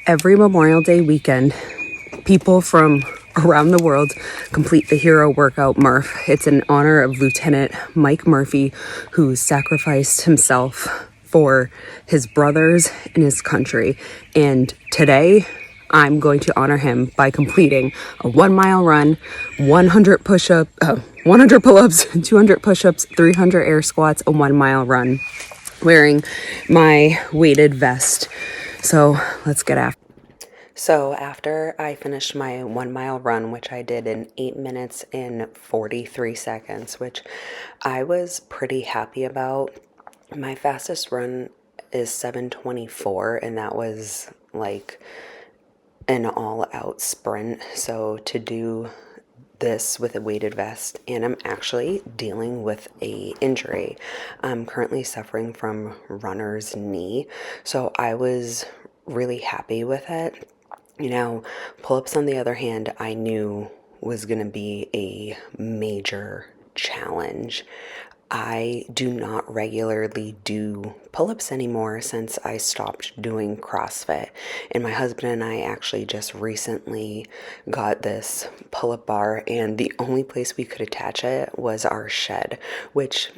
Every Memorial Day weekend, people from around the world complete the hero workout Murph. It's in honor of Lieutenant Mike Murphy, who sacrificed himself for his brothers and his country. And today, I'm going to honor him by completing a 1 mile run, 100 pull-ups, 200 push-ups, 300 air squats, a 1 mile run, wearing my weighted vest. So let's get after. So after I finished my 1 mile run, which I did in 8 minutes and 43 seconds, which I was pretty happy about. My fastest run is 7:24, and that was like an all-out sprint. So to do this with a weighted vest, and I'm actually dealing with a injury. I'm currently suffering from runner's knee, so I was really happy with it. Pull-ups on the other hand, I knew was going to be a major challenge. I do not regularly do pull-ups anymore since I stopped doing CrossFit. And my husband and I actually just recently got this pull-up bar, and the only place we could attach it was our shed, which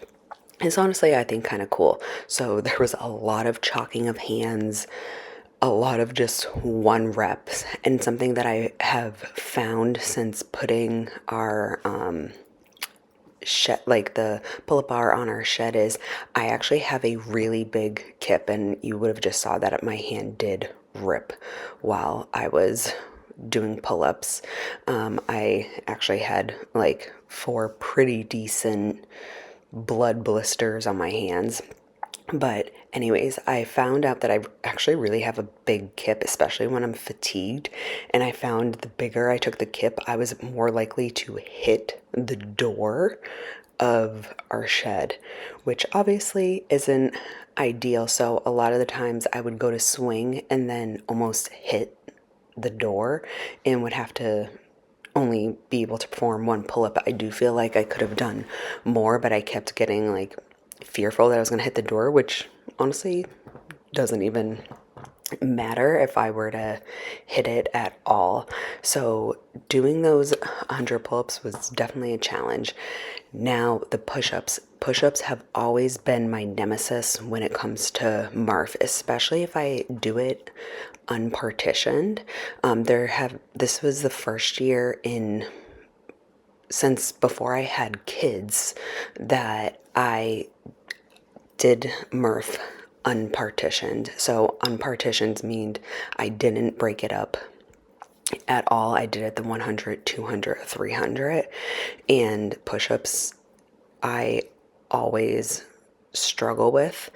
is honestly, I think, kind of cool. So there was a lot of chalking of hands, a lot of just one reps, and something that I have found since putting our shed, like the pull-up bar on our shed, is I actually have a really big kip, and you would have just saw that my hand did rip while I was doing pull-ups. I actually had like 4 pretty decent blood blisters on my hands. But anyways, I found out that I actually really have a big kip, especially when I'm fatigued. And I found the bigger I took the kip, I was more likely to hit the door of our shed, which obviously isn't ideal. So a lot of the times I would go to swing and then almost hit the door and would have to only be able to perform one pull-up. I do feel like I could have done more, but I kept getting like fearful that I was going to hit the door, which honestly doesn't even matter if I were to hit it at all. So doing those 100 pull-ups was definitely a challenge. Now the push-ups have always been my nemesis when it comes to Murph, especially if I do it unpartitioned. This was the first year since before I had kids that I did Murph unpartitioned. So unpartitioned means I didn't break it up at all. I did it the 100, 200, 300, and push-ups I always struggle with.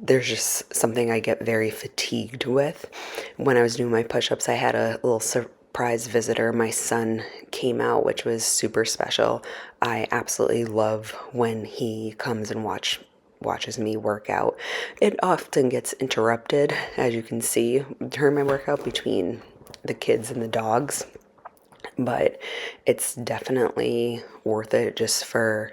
There's just something I get very fatigued with. When I was doing my push-ups, I had a little surprise visitor. My son came out, which was super special. I absolutely love when he comes and watches me work out. It often gets interrupted, as you can see, during my workout between the kids and the dogs, but it's definitely worth it just for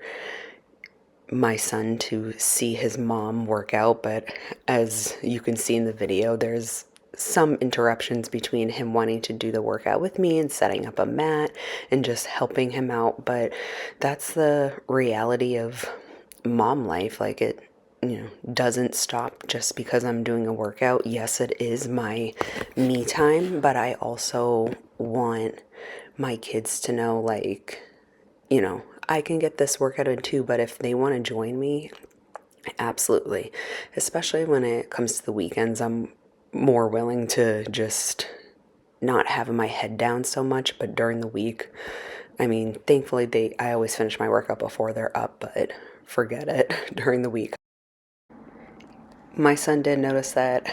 my son to see his mom work out. But as you can see in the video, there's some interruptions between him wanting to do the workout with me and setting up a mat and just helping him out. But that's the reality of mom life. Like, it doesn't stop just because I'm doing a workout. Yes, it is my me time, but I also want my kids to know, like, I can get this workout in too, but if they want to join me, absolutely. Especially when it comes to the weekends, I'm more willing to just not have my head down so much, but during the week, I mean, thankfully I always finish my workout before they're up, but forget it during the week. My son did notice that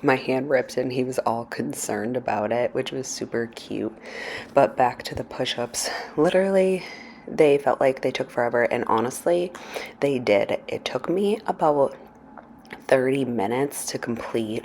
my hand ripped, and he was all concerned about it, which was super cute. But back to the push-ups. Literally, they felt like they took forever, and honestly, they did. It took me about 30 minutes to complete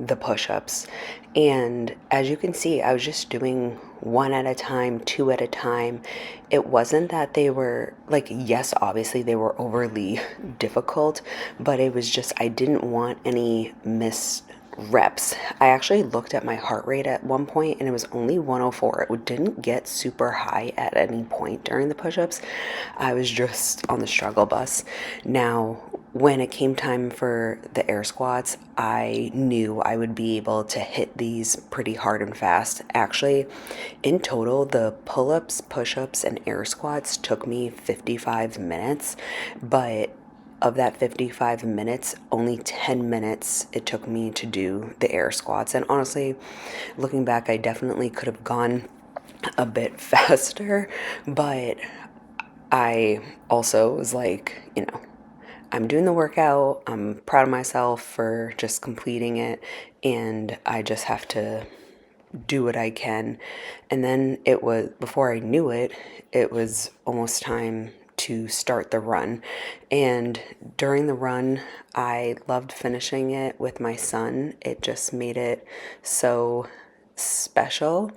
the push-ups, and as you can see, I was just doing one at a time, two at a time. It wasn't that they were like, yes, obviously they were overly difficult, but it was just I didn't want any missed reps. I actually looked at my heart rate at one point and it was only 104. It didn't get super high at any point during the push-ups. I was just on the struggle bus. Now, when it came time for the air squats, I knew I would be able to hit these pretty hard and fast. Actually, in total, the pull-ups, push-ups, and air squats took me 55 minutes, but of that 55 minutes, only 10 minutes it took me to do the air squats. And honestly, looking back, I definitely could have gone a bit faster, but I also was like, I'm doing the workout. I'm proud of myself for just completing it, and I just have to do what I can. And then it was, before I knew it, it was almost time to start the run. And during the run, I loved finishing it with my son. It just made it so special.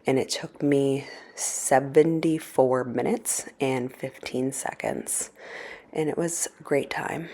And it took me 74 minutes and 15 seconds. And it was a great time.